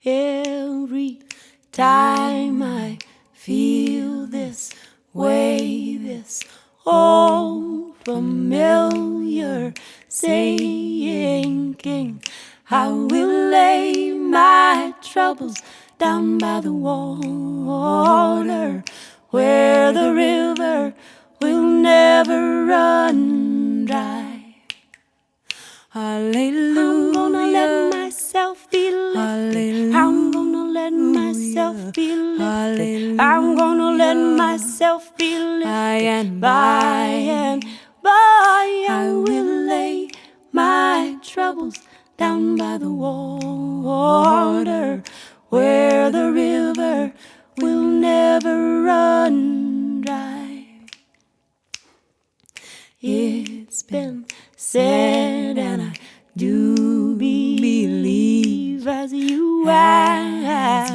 Every time I feel this way, this old familiar sinking, I will lay my troubles down by the water, where the river will never run dry. Hallelujah. I'm gonna let myself be lifted. I'm gonna let myself be lifted. I'm gonna let myself be lifted. By and by, I will lay my troubles down by the water, where the river will never run dry. It's been said, and I do believe, as you ask,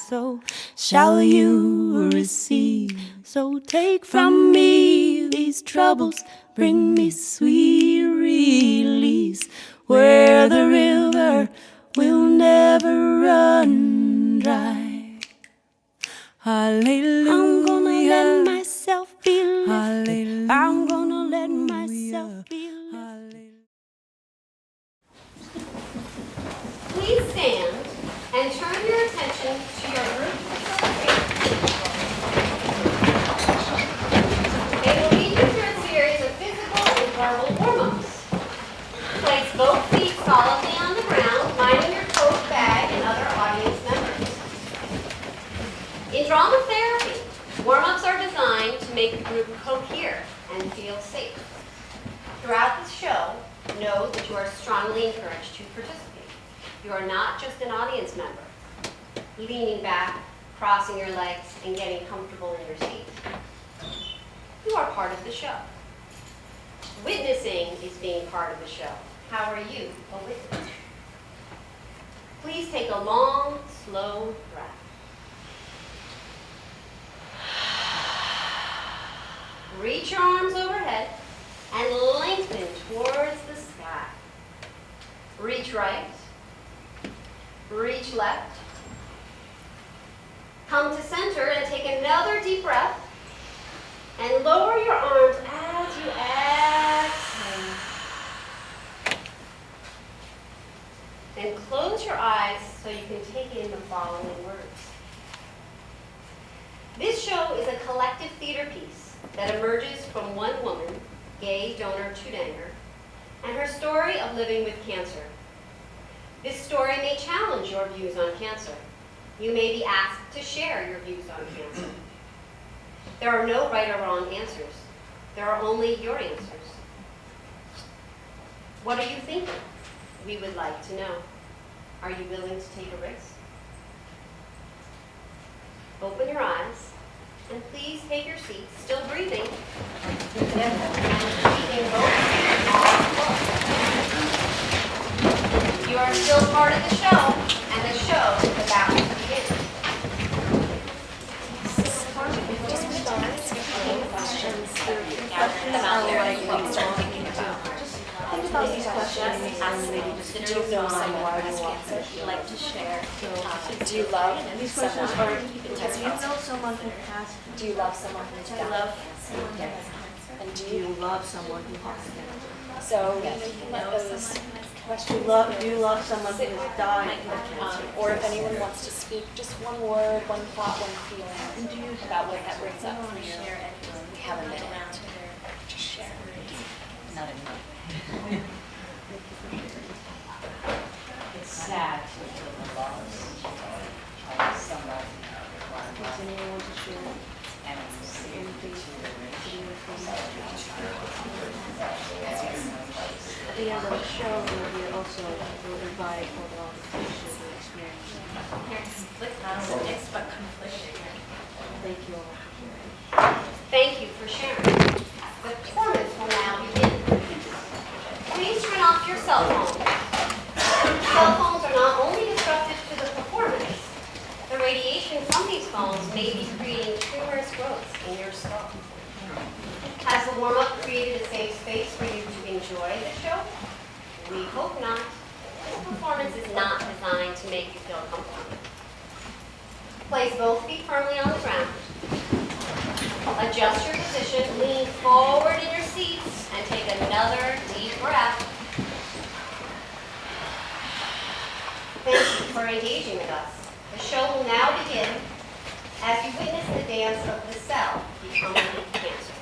so shall you receive. So take from me these troubles, bring me sweet release, where the river will never run dry. Hallelujah. I'm gonna let myself be lifted. Hallelujah. I'm gonna let myself be lifted. Please stand and turn your attention to your group interpretation. They will lead you through a series of physical and verbal warm-ups. Place both feet solidly on the ground, minding your tote bag and other audience members. In drama therapy, warm-ups are designed to make the group cohere and feel safe. Throughout the show, know that you are strongly encouraged to participate. You are not just an audience member, leaning back, crossing your legs, and getting comfortable in your seat. You are part of the show. Witnessing is being part of the show. How are you a witness? Please take a long, slow breath. Reach your arms overhead and lengthen towards the sky. Reach right. Reach left. Come to center and take another deep breath. And lower your arms as you exhale. And close your eyes so you can take in the following words. This show is a collective theater piece that emerges from one woman, Gaye Doner-Tudanger, and her story of living with cancer. This story may challenge your views on cancer. You may be asked to share your views on cancer. There are no right or wrong answers. There are only your answers. What are you thinking? We would like to know. Are you willing to take a risk? Open your eyes, and please take your seats, still breathing, and keeping both feet on the floor. You are still part of the show, and the show is about to begin. Think about these questions and maybe just do you know someone who has cancer you'd like to share? Do you love These someone questions are, who has do you cancer? know someone who has Do you love someone who has cancer? And Do you love someone who has cancer? so you can let those questions Do you love someone who has died of cancer? or if anyone wants to speak, just one word, one thought, one feeling about what that brings up for you. We have a minute now to just share. Not anymore. It's sad to feel the loss of somebody Does anyone want to share and see anything? At the it. end of the show, we also will invite all the audience to share their experience. It's but conflicted. Thank you all for sharing. Thank you for sharing. The performance will now begin. Please turn off your cell phones. Cell phones are not only disruptive to the performance, the radiation from these phones may be creating tumorous growths in your skull. Has the warm-up created a safe space for you to enjoy the show? We hope not. performance is not designed to make you feel comfortable. Place both feet firmly on the ground. Adjust your position, lean forward in your seats, and take another deep breath. Thank you for engaging with us. The show will now begin as you witness the dance of the cell becoming cancer.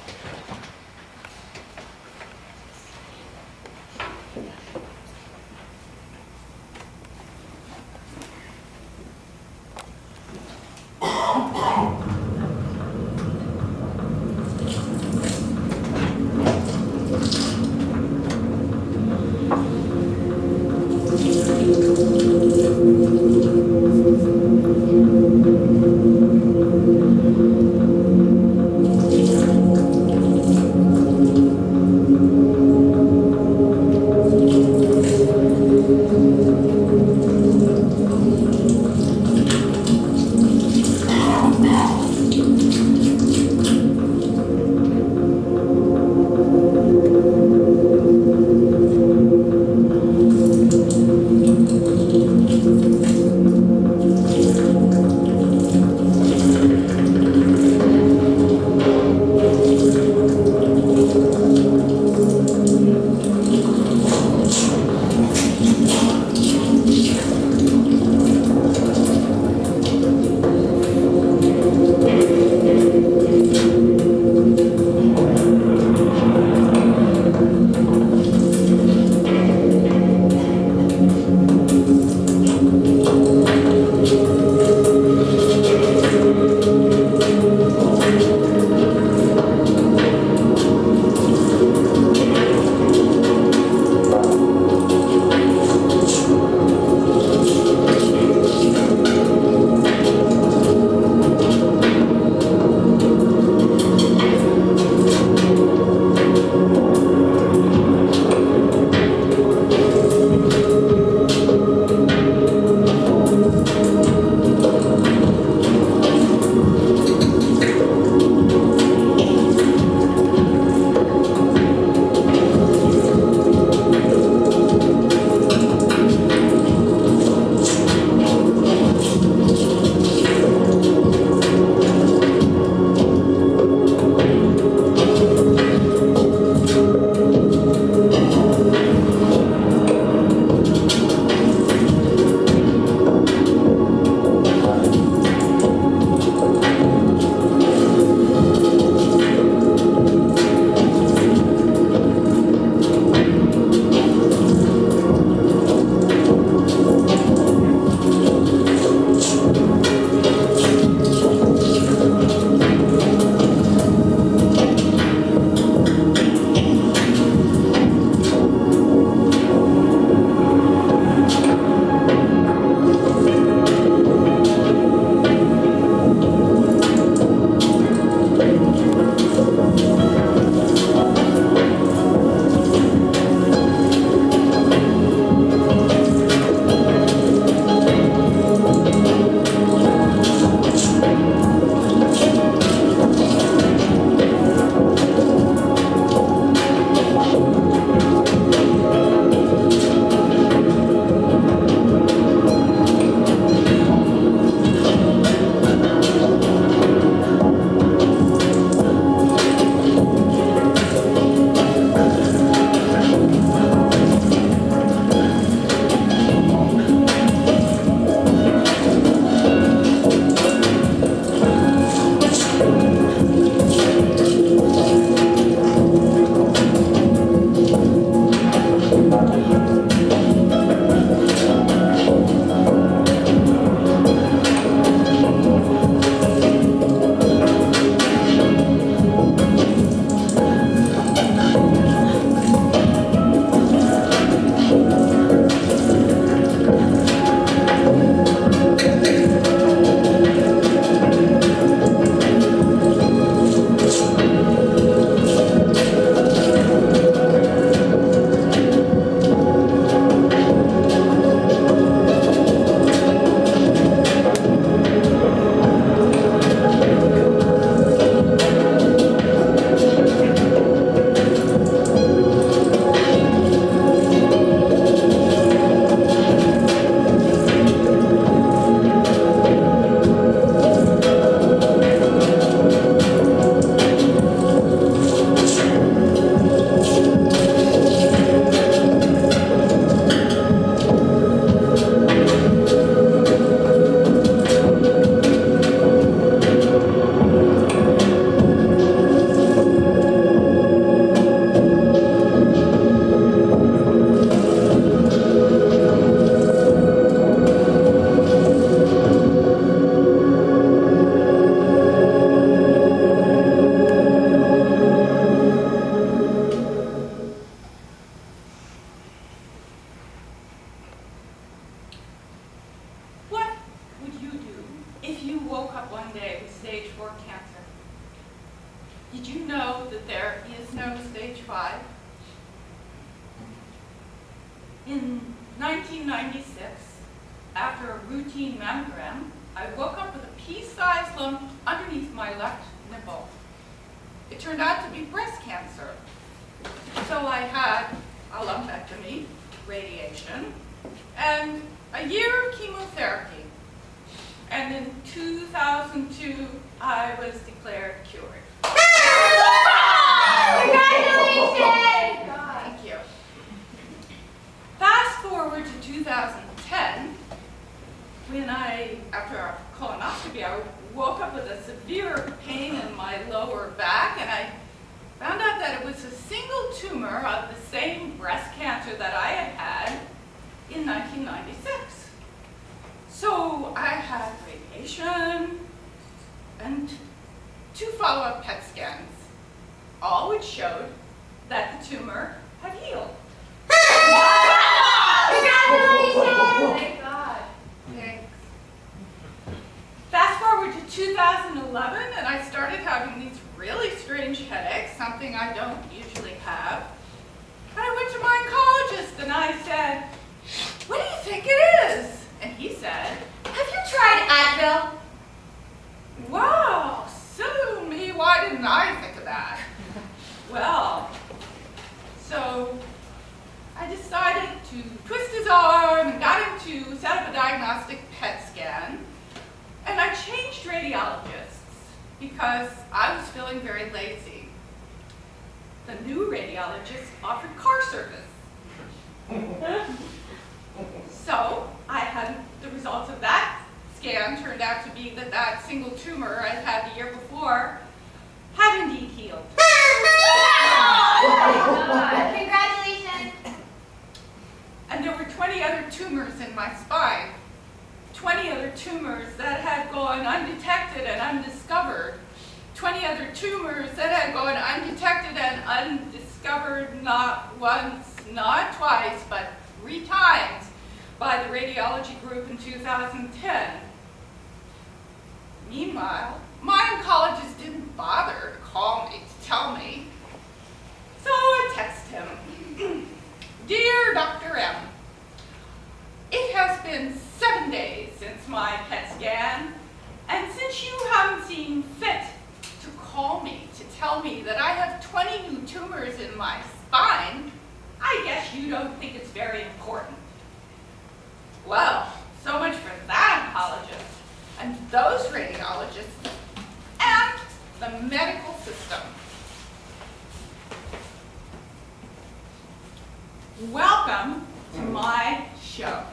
you woke up one day with stage 4 cancer, did you know that there is no stage 5? In 1996, after a routine mammogram, I woke up with a pea-sized lump underneath my left nipple. It turned out to be breast cancer. So I had a lumpectomy, radiation, and a year of chemotherapy. And in 2002, I was declared cured. Congratulations! Thank you. Fast forward to 2010, when after a colonoscopy, I woke up with a severe pain in my lower back, and I found out that it was a single tumor of the same breast cancer that I had had in 1996. So I had radiation and 2 follow-up PET scans, all which showed that the tumor had healed. Congratulations! Thank God. Thanks. Fast forward to 2011, and I started having these really strange headaches, something I don't usually have. And I went to my oncologist and I said, "What do you think it is?" And he said, Have you tried Advil? "Wow, silly me, why didn't I think of that?" Well, so I decided to twist his arm and got him to set up a diagnostic PET scan. And I changed radiologists because I was feeling very lazy. The new radiologist offered car service. So I had the results of that scan turned out to be that that single tumor I had the year before had indeed healed. Congratulations! And there were 20 other tumors in my spine. 20 other tumors that had gone undetected and undiscovered. 20 other tumors that had gone undetected and undiscovered not once, not twice, but 3 times by the radiology group in 2010. Meanwhile, my oncologist didn't bother to call me to tell me. So I texted him, "Dear Dr. M, it has been 7 days since my PET scan, and since you haven't seen fit to call me to tell me that I have 20 new tumors in my spine, I guess you don't think it's very important." Well, so much for that oncologist, and those radiologists, and the medical system. Welcome to my show.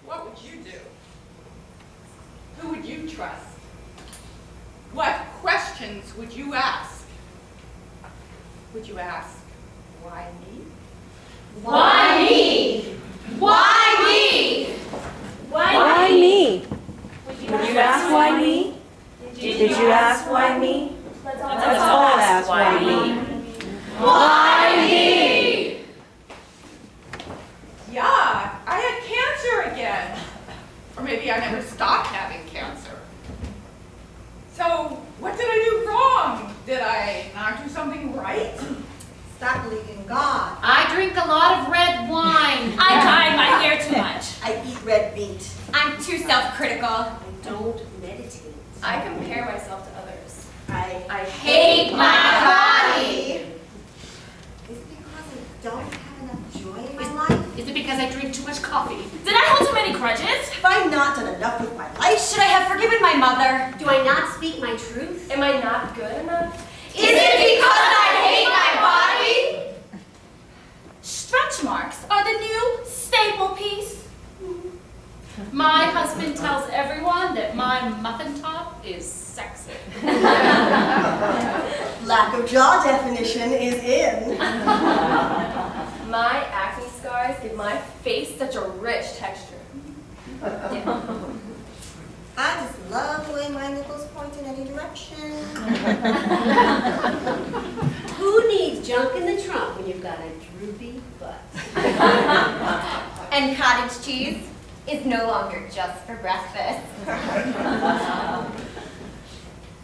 What would you do? Who would you trust? What questions would you ask? Would you ask, why me? Why me? Why me? Why me? Did you ask why me? Did you ask why me? Let's all ask why me. Why me? Yeah, I had cancer again. Or maybe I never stopped having cancer. So, what did I do wrong? Did I not do something right? Stop believing God. I drink a lot of red wine. I dye my hair too much. I eat red meat. I'm too self-critical. I don't meditate. I compare myself to others. I Hate my body. Is it because I don't have enough joy in my life? Is it because I drink too much coffee? Did I hold too many grudges? Have I not done enough with my life? Should I have forgiven my mother? Do I not speak my truth? Am I not good enough? Is it because I hate my body? Stretch marks are the new staple piece. My husband tells everyone that my muffin top is sexy. Lack of jaw definition is in. My acne scars give my face such a rich texture. I just love the way my nipples point in any direction. collection. Who needs junk in the trunk when you've got a droopy butt? And cottage cheese is no longer just for breakfast.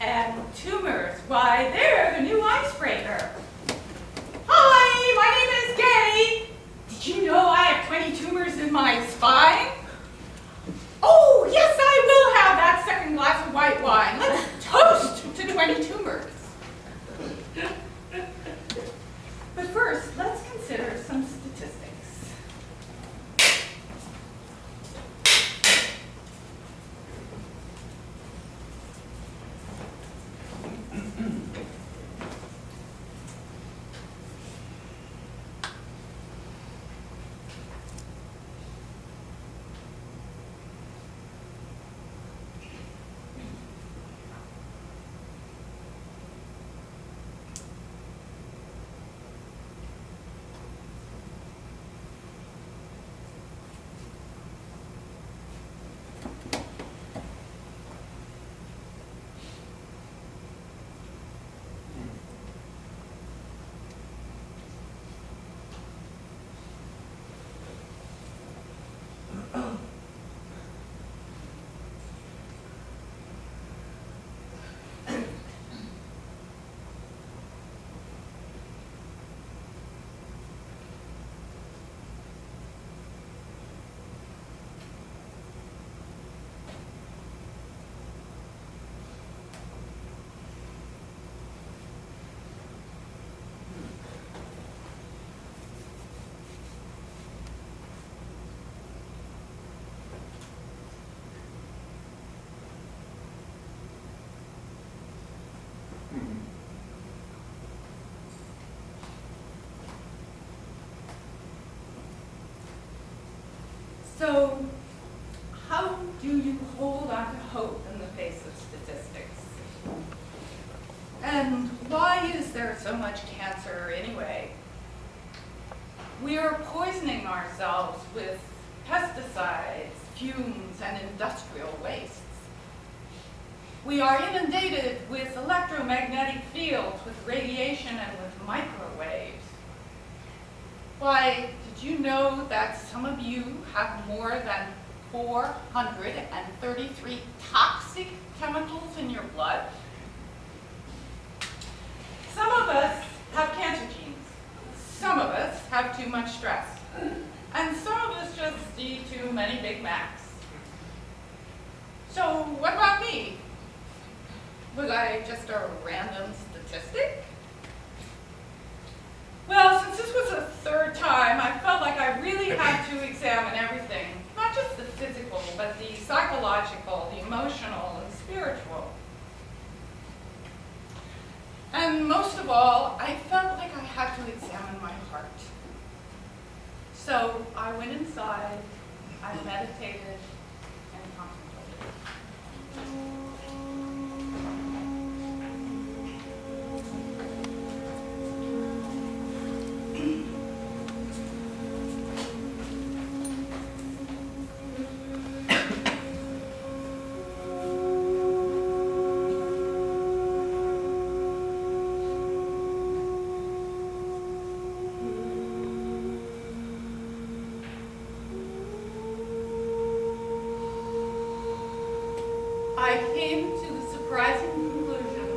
And tumors, why, they're the new icebreaker. Hi, my name is Gaye. Did you know I have 20 tumors in my spine? Oh, yes, I will have that second glass of white wine. Let's toast to 20 tumors. But first, let's consider some statistics. So, how do you hold on to hope in the face of statistics? And why is there so much cancer anyway? We are poisoning ourselves with pesticides, fumes, and industrial wastes. We are inundated with electromagnetic fields, with radiation, and with microwaves. Why, did you know that some of you have more than 433 toxic chemicals in your blood? Some of us have cancer genes. Some of us have too much stress. And some of us just eat too many Big Macs. So what about me? Was I just a random statistic? Well, since this was the third time, I felt like I really had to examine everything. Not just the physical, but the psychological, the emotional, and spiritual. And most of all, I felt like I had to examine my heart. So I went inside, I meditated, and contemplated. I came to the surprising conclusion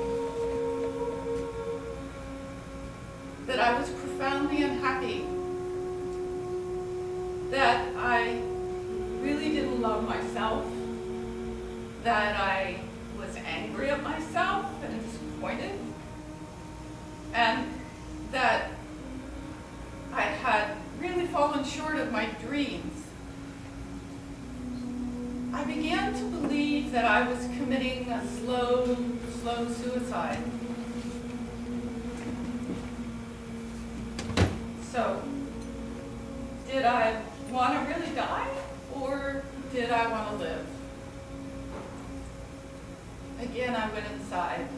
that I was profoundly unhappy, that I really didn't love myself, that I was angry at myself and disappointed, and that I had really fallen short of my dreams. I began to believe that I was committing a slow suicide. So, did I want to really die, or did I want to live? Again, I went inside.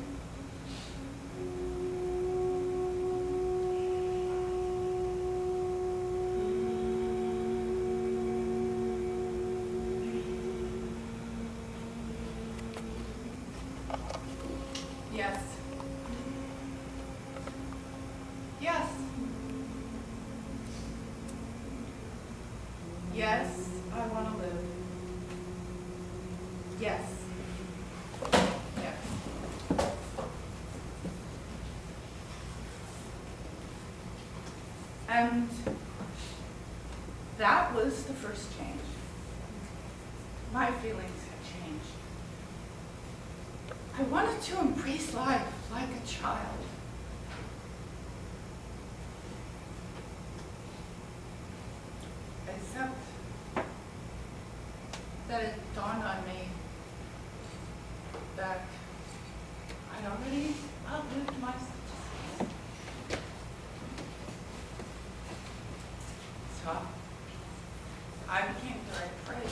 And that was the first change. My feelings had changed. I wanted to embrace life like a child. Except that it dawned on me that I'd already outlived my successes. So I became very afraid.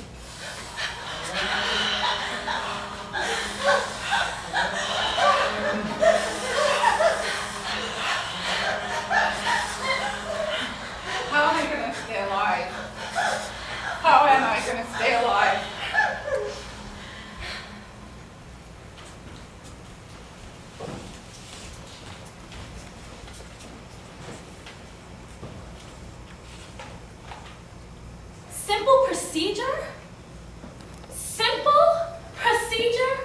How am I going to stay alive? How am I going to stay alive? Simple procedure? Simple procedure?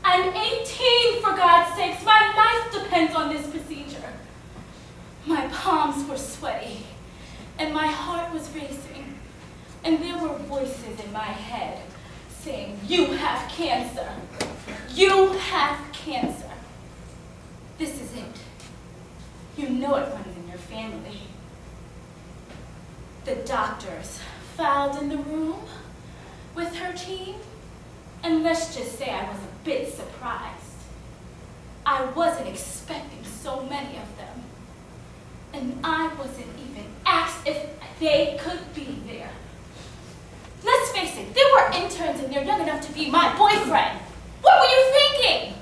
I'm 18, for God's sakes. My life depends on this procedure. My palms were sweaty, and my heart was racing, and there were voices in my head saying, "You have cancer. You have cancer. This is it. You know it runs in your family." The doctors filed in the room with her team, and let's just say I was a bit surprised. I wasn't expecting so many of them, and I wasn't even asked if they could be there. Let's face it, there were interns in there young enough to be my boyfriend. What were you thinking?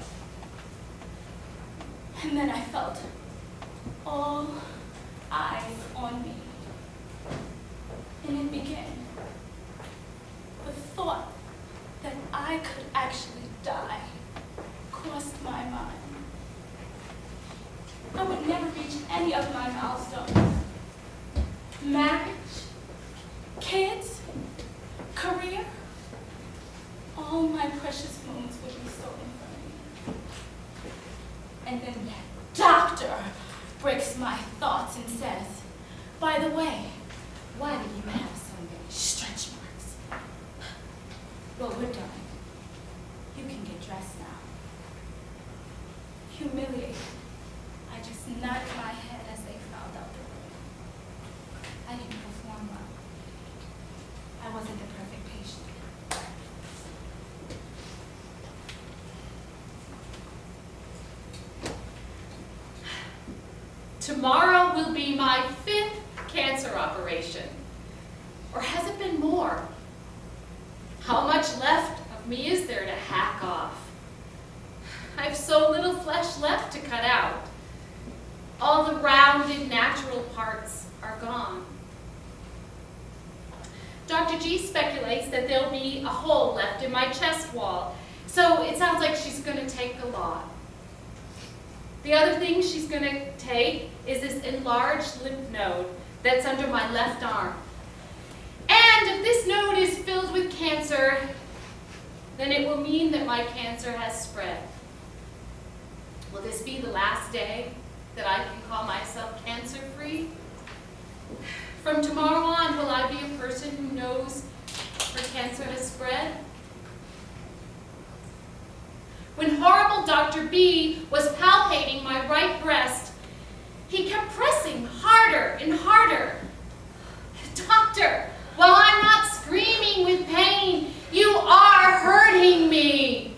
And then I felt all eyes on me. And it began. The thought that I could actually die crossed my mind. I would never reach any of my milestones. Marriage, kids, career, all my precious moments would be stolen from me. And then that doctor breaks my thoughts and says, "By the way, why do you have so many stretch marks?" Well, we're done. You can get dressed now. Humiliated, I just nodded my head as they filed out the room. I didn't perform well. I wasn't the perfect patient. Tomorrow will be my 5th cancer operation. Or has it been more? How much left of me is there to hack off? I have so little flesh left to cut out. All the rounded, natural parts are gone. Dr. G speculates that there'll be a hole left in my chest wall, so it sounds like she's going to take a lot. The other thing she's going to take is this enlarged lymph node that's under my left arm. And if this node is filled with cancer, then it will mean that my cancer has spread. Will this be the last day that I can call myself cancer-free? From tomorrow on, will I be a person who knows her cancer has spread? When horrible Dr. B was palpating my right breast, he kept pressing harder and harder. "Doctor, while I'm not screaming with pain, you are hurting me."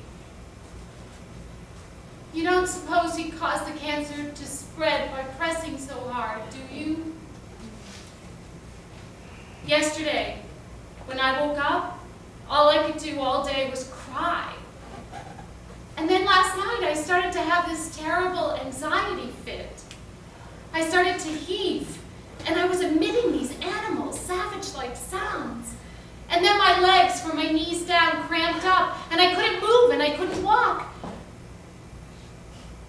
You don't suppose he caused the cancer to spread by pressing so hard, do you? Yesterday, when I woke up, all I could do all day was cry. And then last night, I started to have this terrible anxiety fit. I started to heave, and I was emitting these animal, savage-like sounds. And then my legs from my knees down cramped up, and I couldn't move, and I couldn't walk.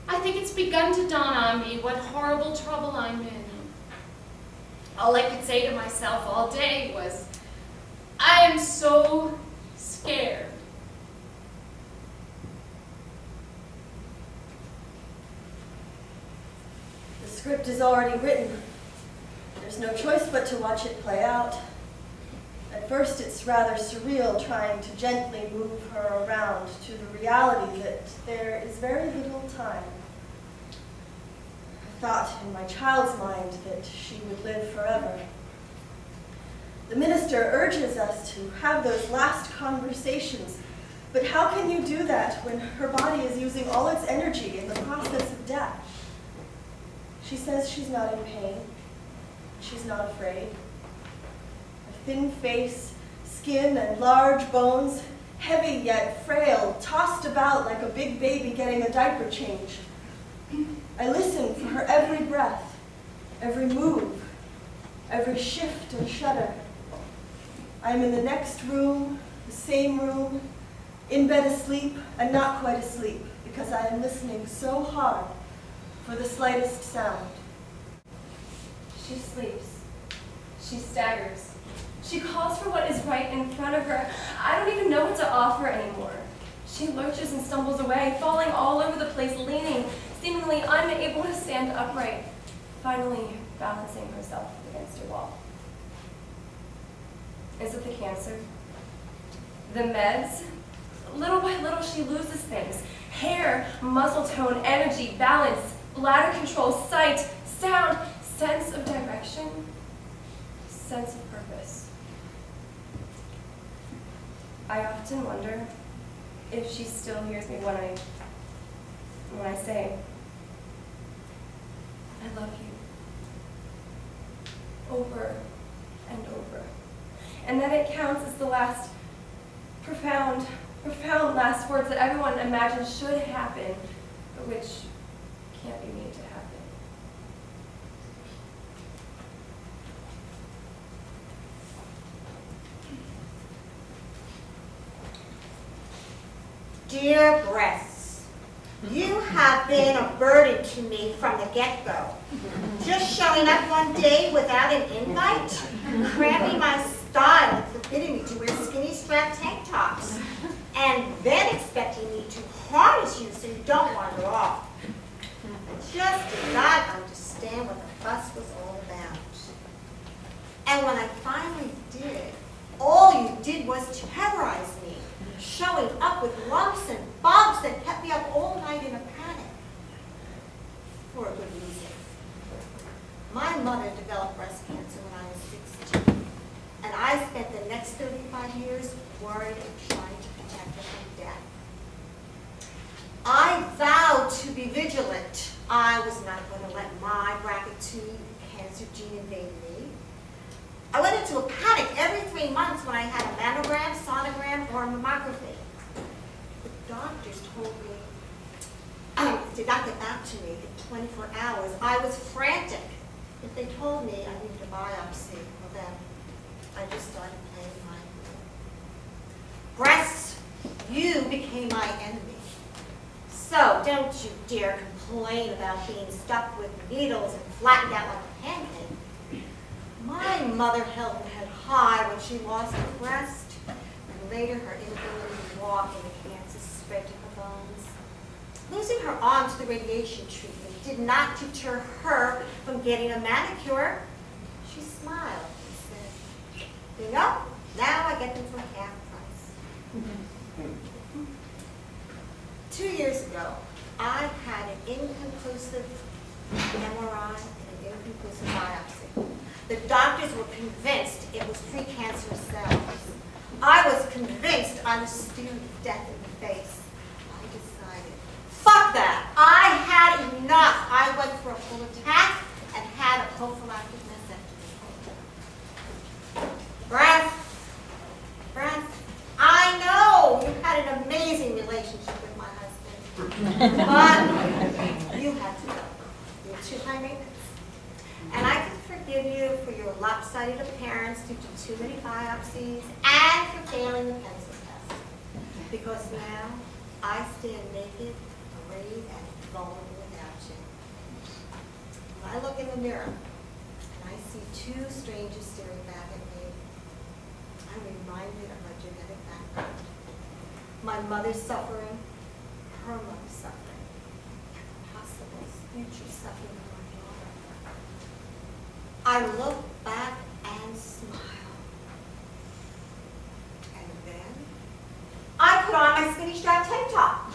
I think it's begun to dawn on me what horrible trouble I'm in. All I could say to myself all day was, "I am so scared." The script is already written. There's no choice but to watch it play out. At first, it's rather surreal trying to gently move her around to the reality that there is very little time. I thought in my child's mind that she would live forever. The minister urges us to have those last conversations, but how can you do that when her body is using all its energy in the process of death? She says she's not in pain. She's not afraid. A thin face, skin and large bones, heavy yet frail, tossed about like a big baby getting a diaper change. I listen for her every breath, every move, every shift and shudder. I'm in the next room, the same room, in bed asleep and not quite asleep, because I am listening so hard for the slightest sound. She sleeps. She staggers. She calls for what is right in front of her. I don't even know what to offer anymore. She lurches and stumbles away, falling all over the place, leaning, seemingly unable to stand upright, finally balancing herself against a wall. Is it the cancer? The meds? Little by little, she loses things. Hair, muscle tone, energy, balance, bladder control, sight, sound, sense of direction, sense of purpose. I often wonder if she still hears me when I say, I love you, over and over. And that it counts as the last profound last words that everyone imagines should happen, but which can't be made to happen. Dear breasts, you have been a burden to me from the get-go. Just showing up one day without an invite, cramming my style and forbidding me to wear skinny strap tank tops, and then expecting me to harness you so you don't wander off. I just did not understand what the fuss was all about. And when I finally did, all you did was terrorize me, showing up with lumps and bumps that kept me up all night in a panic. For a good reason. My mother developed breast cancer when I was 16, and I spent the next 35 years worried and trying to protect her from death. I vowed to be vigilant. I was not going to let my BRCA2 cancer gene invade me. I went into a panic every 3 months when I had a mammogram, sonogram, or a mammography. The doctors told me, did not get back to me in 24 hours. I was frantic. If they told me I needed a biopsy, well then, I just started playing my role. Breasts, you became my enemy. So don't you dare complain about being stuck with needles and flattened out like a pancake. My mother held her head high when she lost her breast, and later her inability to walk and the cancer spread to her bones. Losing her arm to the radiation treatment did not deter her from getting a manicure. She smiled and said, you know, now I get them for half price. 2 years ago, I had an inconclusive MRI and an inconclusive biopsy. The doctors were convinced it was precancerous cells. I was convinced I was staring death in the face. I decided, fuck that. I had enough. I went for a full attack and had a prophylactic mastectomy. Breath. I know you had an amazing relationship with my husband, but you had to go. You were too high maintenance. And I can forgive you for your lopsided appearance due to too many biopsies and for failing the pencil test. Because now I stand naked, brave, and vulnerable without you. When I look in the mirror and I see two strangers staring back at me, I'm reminded of my genetic background. My mother's suffering, her mother's suffering, and the possible future suffering of my daughter. I look back and smile. And then I put on my skinny strap tank top.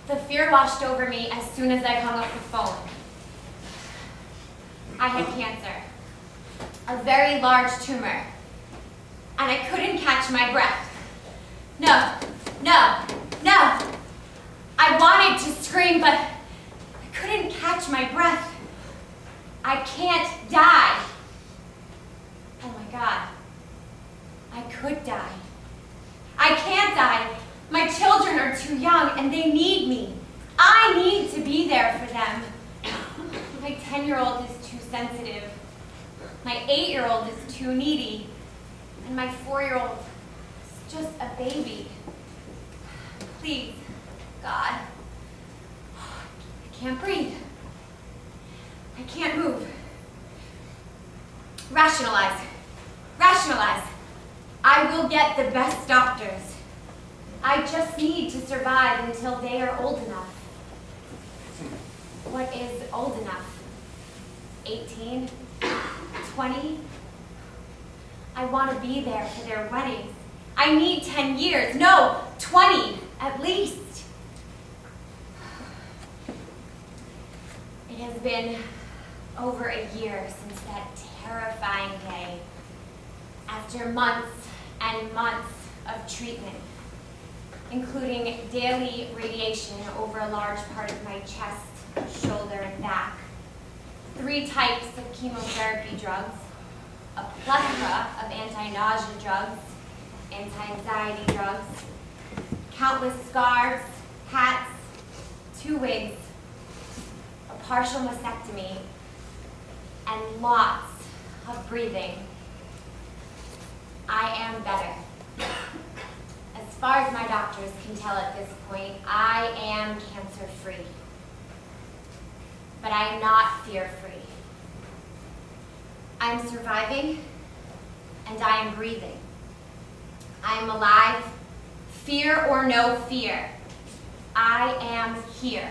The fear washed over me as soon as I hung up the phone. I had cancer, a very large tumor, and I couldn't catch my breath. No, no, no. I wanted to scream, but I couldn't catch my breath. I can't die. Oh my God, I could die. I can't die. My children are too young and they need me. I need to be there for them. My 10-year-old is too sensitive. My 8-year-old is too needy. And my 4-year-old is just a baby. Please, God. I can't breathe. I can't move. Rationalize. Rationalize. I will get the best doctors. I just need to survive until they are old enough. What is old enough? 18? 20? I want to be there for their weddings. I need 10 years. No, 20 at least. It has been over a year since that terrifying day. After months and months of treatment, including daily radiation over a large part of my chest, shoulder, and back, 3 types of chemotherapy drugs, a plethora of anti-nausea drugs, anti-anxiety drugs, countless scarves, hats, 2 wigs, a partial mastectomy, and lots of breathing. I am better. As far as my doctors can tell at this point, I am cancer-free. But I am not fear-free. I am surviving, and I am breathing. I am alive, fear or no fear. I am here.